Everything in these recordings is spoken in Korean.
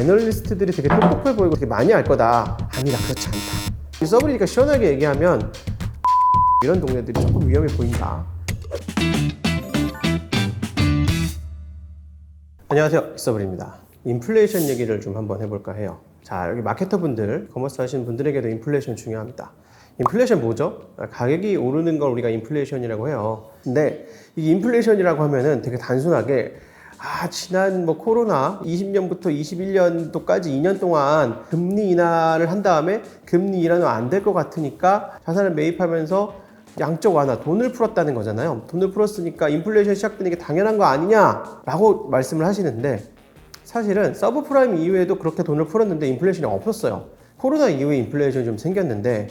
애널리스트들이 되게 똑똑해 보이고 되게 많이 알 거다. 아니다, 그렇지 않다. 이 서브리니까 시원하게 얘기하면 이런 동네들이 조금 위험해 보인다. 안녕하세요, 서브리입니다. 인플레이션 얘기를 좀 한번 해볼까 해요. 자, 여기 마케터분들, 커머스 하시는 분들에게도 인플레이션 중요합니다. 인플레이션 뭐죠? 가격이 오르는 걸 우리가 인플레이션이라고 해요. 근데 이 인플레이션이라고 하면은 되게 단순하게 지난 코로나 20년부터 21년도까지 2년 동안 금리 인하를 한 다음에 금리 인하는 안 될 것 같으니까 자산을 매입하면서 양적 완화, 돈을 풀었다는 거잖아요. 돈을 풀었으니까 인플레이션 시작되는 게 당연한 거 아니냐라고 말씀을 하시는데, 사실은 서브프라임 이후에도 그렇게 돈을 풀었는데 인플레이션이 없었어요. 코로나 이후에 인플레이션이 좀 생겼는데,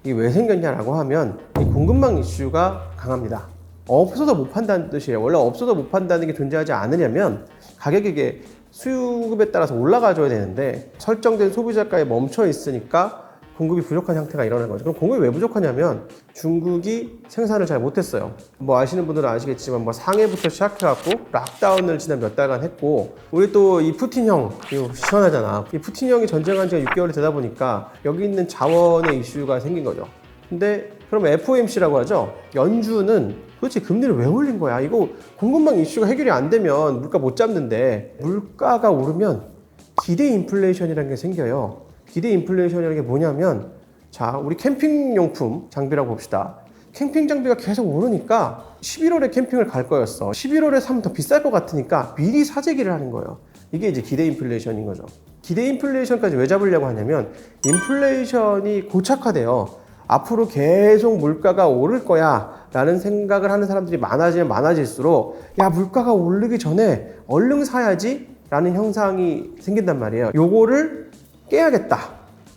이게 왜 생겼냐라고 하면 이 공급망 이슈가 강합니다. 없어서 못 판다는 뜻이에요. 원래 없어서 못 판다는 게 존재하지 않으려면 가격이 이게 수급에 따라서 올라가줘야 되는데 설정된 소비자가에 멈춰 있으니까 공급이 부족한 형태가 일어나는 거죠. 그럼 공급이 왜 부족하냐면 중국이 생산을 잘 못했어요. 아시는 분들은 아시겠지만 상해부터 시작해갖고 락다운을 지난 몇 달간 했고, 우리 또 이 푸틴 형 이거 시원하잖아. 이 푸틴 형이 전쟁한 지가 6개월이 되다 보니까 여기 있는 자원의 이슈가 생긴 거죠. 근데 그럼 FOMC라고 하죠. 연준은 도대체 금리를 왜 올린 거야? 이거 공급망 이슈가 해결이 안 되면 물가 못 잡는데, 물가가 오르면 기대 인플레이션이라는 게 생겨요. 기대 인플레이션이라는 게 뭐냐면, 자, 우리 캠핑용품 장비라고 봅시다. 캠핑 장비가 계속 오르니까 11월에 캠핑을 갈 거였어. 11월에 사면 더 비쌀 것 같으니까 미리 사재기를 하는 거예요. 이게 이제 기대 인플레이션인 거죠. 기대 인플레이션까지 왜 잡으려고 하냐면, 인플레이션이 고착화돼요. 앞으로 계속 물가가 오를 거야 라는 생각을 하는 사람들이 많아지면 많아질수록, 야, 물가가 오르기 전에 얼른 사야지 라는 현상이 생긴단 말이에요. 요거를 깨야겠다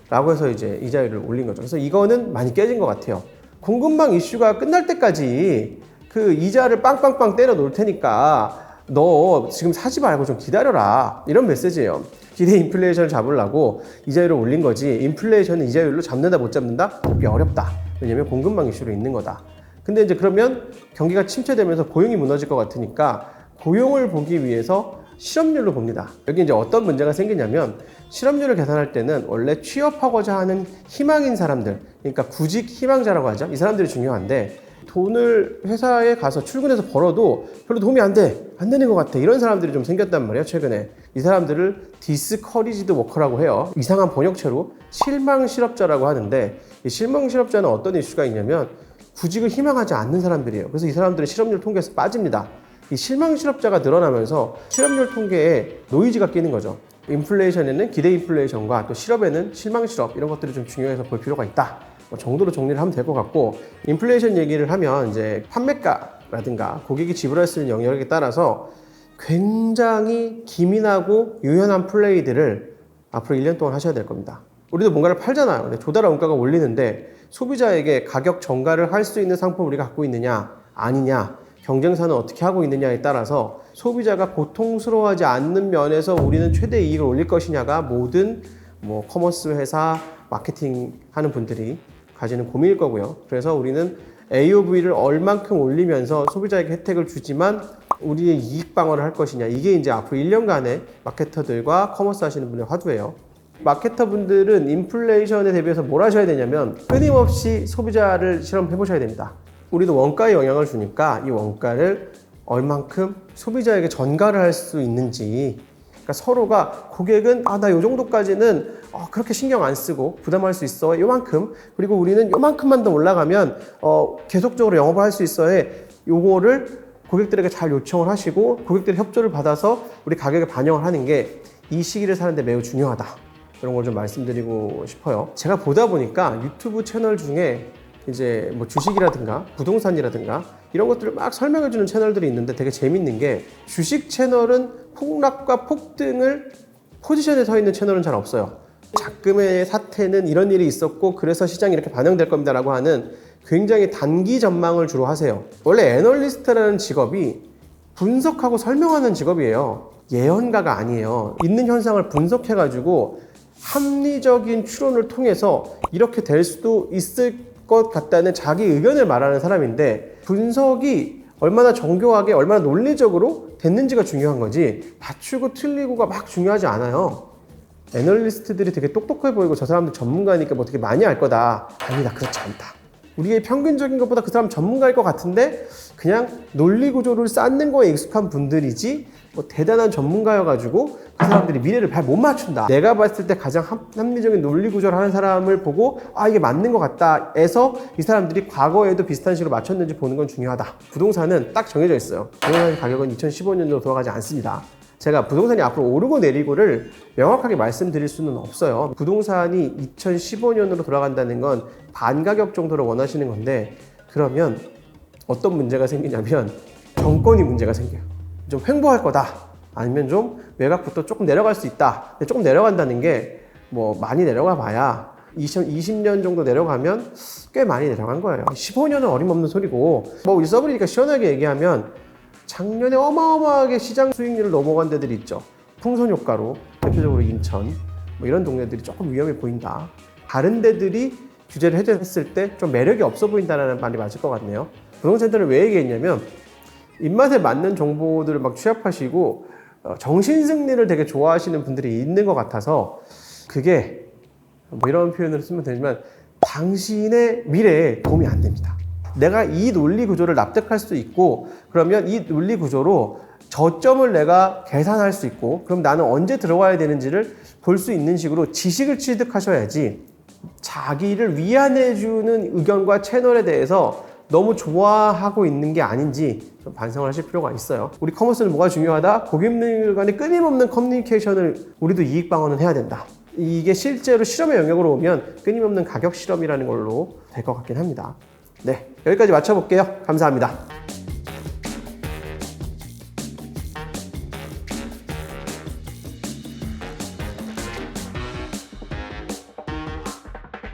라고 해서 이제 이자율을 올린 거죠. 그래서 이거는 많이 깨진 것 같아요. 공급망 이슈가 끝날 때까지 그 이자를 빵빵빵 때려 놓을 테니까 너 지금 사지 말고 좀 기다려라, 이런 메시지예요. 기대 인플레이션을 잡으려고 이자율을 올린 거지, 인플레이션은 이자율로 잡는다 못 잡는다? 그게 어렵다. 왜냐면 공급망 이슈로 있는 거다. 근데 이제 그러면 경기가 침체되면서 고용이 무너질 것 같으니까 고용을 보기 위해서 실업률로 봅니다. 여기 이제 어떤 문제가 생기냐면, 실업률을 계산할 때는 원래 취업하고자 하는 희망인 사람들, 그러니까 구직 희망자라고 하죠. 이 사람들이 중요한데, 돈을 회사에 가서 출근해서 벌어도 별로 도움이 안 되는 것 같아, 이런 사람들이 좀 생겼단 말이에요, 최근에. 이 사람들을 디스커리지드 워커라고 해요. 이상한 번역체로 실망 실업자라고 하는데, 이 실망 실업자는 어떤 이슈가 있냐면 구직을 희망하지 않는 사람들이에요. 그래서 이 사람들은 실업률 통계에서 빠집니다. 이 실망 실업자가 늘어나면서 실업률 통계에 노이즈가 끼는 거죠. 인플레이션에는 기대 인플레이션과 또 실업에는 실망 실업, 이런 것들이 좀 중요해서 볼 필요가 있다 정도로 정리를 하면 될 것 같고, 인플레이션 얘기를 하면 이제 판매가라든가 고객이 지불할 수 있는 영역에 따라서 굉장히 기민하고 유연한 플레이들을 앞으로 1년 동안 하셔야 될 겁니다. 우리도 뭔가를 팔잖아요. 근데 조달화 원가가 올리는데 소비자에게 가격 전가를 할 수 있는 상품을 우리가 갖고 있느냐 아니냐, 경쟁사는 어떻게 하고 있느냐에 따라서 소비자가 고통스러워하지 않는 면에서 우리는 최대 이익을 올릴 것이냐가 모든 커머스 회사, 마케팅 하는 분들이 가지는 고민일 거고요. 그래서 우리는 AOV를 얼만큼 올리면서 소비자에게 혜택을 주지만 우리의 이익 방어를 할 것이냐, 이게 이제 앞으로 1년간의 마케터들과 커머스 하시는 분의 화두예요. 마케터 분들은 인플레이션에 대비해서 뭘 하셔야 되냐면, 끊임없이 소비자를 실험해 보셔야 됩니다. 우리도 원가에 영향을 주니까 이 원가를 얼만큼 소비자에게 전가를 할 수 있는지, 그러니까 서로가, 고객은 나 요 정도까지는 그렇게 신경 안 쓰고 부담할 수 있어, 요만큼, 그리고 우리는 요만큼만 더 올라가면 계속적으로 영업을 할 수 있어 해, 요거를 고객들에게 잘 요청을 하시고 고객들의 협조를 받아서 우리 가격에 반영을 하는 게 이 시기를 사는데 매우 중요하다, 그런 걸 좀 말씀드리고 싶어요. 제가 보다 보니까 유튜브 채널 중에 이제 주식이라든가 부동산이라든가 이런 것들을 막 설명해 주는 채널들이 있는데, 되게 재밌는 게 주식 채널은 폭락과 폭등을 포지션에 서 있는 채널은 잘 없어요. 작금의 사태는 이런 일이 있었고 그래서 시장이 이렇게 반영될 겁니다 라고 하는 굉장히 단기 전망을 주로 하세요. 원래 애널리스트라는 직업이 분석하고 설명하는 직업이에요. 예언가가 아니에요. 있는 현상을 분석해 가지고 합리적인 추론을 통해서 이렇게 될 수도 있을 것 같다는 자기 의견을 말하는 사람인데, 분석이 얼마나 정교하게 얼마나 논리적으로 됐는지가 중요한 거지, 맞추고 틀리고가 막 중요하지 않아요. 애널리스트들이 되게 똑똑해 보이고 저 사람들 전문가니까 뭐 되게 많이 알 거다. 아니다, 그렇지 않다. 우리의 평균적인 것보다 그 사람 전문가일 것 같은데 그냥 논리 구조를 쌓는 거에 익숙한 분들이지 뭐 대단한 전문가여가지고 그 사람들이 미래를 잘 못 맞춘다. 내가 봤을 때 가장 합리적인 논리 구조를 하는 사람을 보고 아 이게 맞는 것 같다 해서 이 사람들이 과거에도 비슷한 식으로 맞췄는지 보는 건 중요하다. 부동산은 딱 정해져 있어요. 부동산 가격은 2015년도로 돌아가지 않습니다. 제가 부동산이 앞으로 오르고 내리고를 명확하게 말씀드릴 수는 없어요. 부동산이 2015년으로 돌아간다는 건 반가격 정도로 원하시는 건데 그러면 어떤 문제가 생기냐면 정권이 문제가 생겨요. 좀 횡보할 거다. 아니면 좀 외곽부터 조금 내려갈 수 있다. 근데 조금 내려간다는 게 뭐 많이 내려가 봐야 2020년 정도 내려가면 꽤 많이 내려간 거예요. 15년은 어림없는 소리고 뭐 우리 서브리니까 시원하게 얘기하면 작년에 어마어마하게 시장 수익률을 넘어간 데들이 있죠. 풍선 효과로 대표적으로 인천 뭐 이런 동네들이 조금 위험해 보인다. 다른 데들이 규제를 해제했을 때 좀 매력이 없어 보인다는 말이 맞을 것 같네요. 부동산들은 왜 얘기했냐면 입맛에 맞는 정보들을 막 취합하시고 정신승리를 되게 좋아하시는 분들이 있는 것 같아서 그게 뭐 이런 표현을 쓰면 되지만 당신의 미래에 도움이 안 됩니다. 내가 이 논리 구조를 납득할 수 있고 그러면 이 논리 구조로 저점을 내가 계산할 수 있고 그럼 나는 언제 들어가야 되는지를 볼 수 있는 식으로 지식을 취득하셔야지 자기를 위안해주는 의견과 채널에 대해서 너무 좋아하고 있는 게 아닌지 좀 반성을 하실 필요가 있어요. 우리 커머스는 뭐가 중요하다? 고객님들 간의 끊임없는 커뮤니케이션을 우리도 이익 방어는 해야 된다. 이게 실제로 실험의 영역으로 오면 끊임없는 가격 실험이라는 걸로 될 것 같긴 합니다. 네, 여기까지 맞춰볼게요. 감사합니다.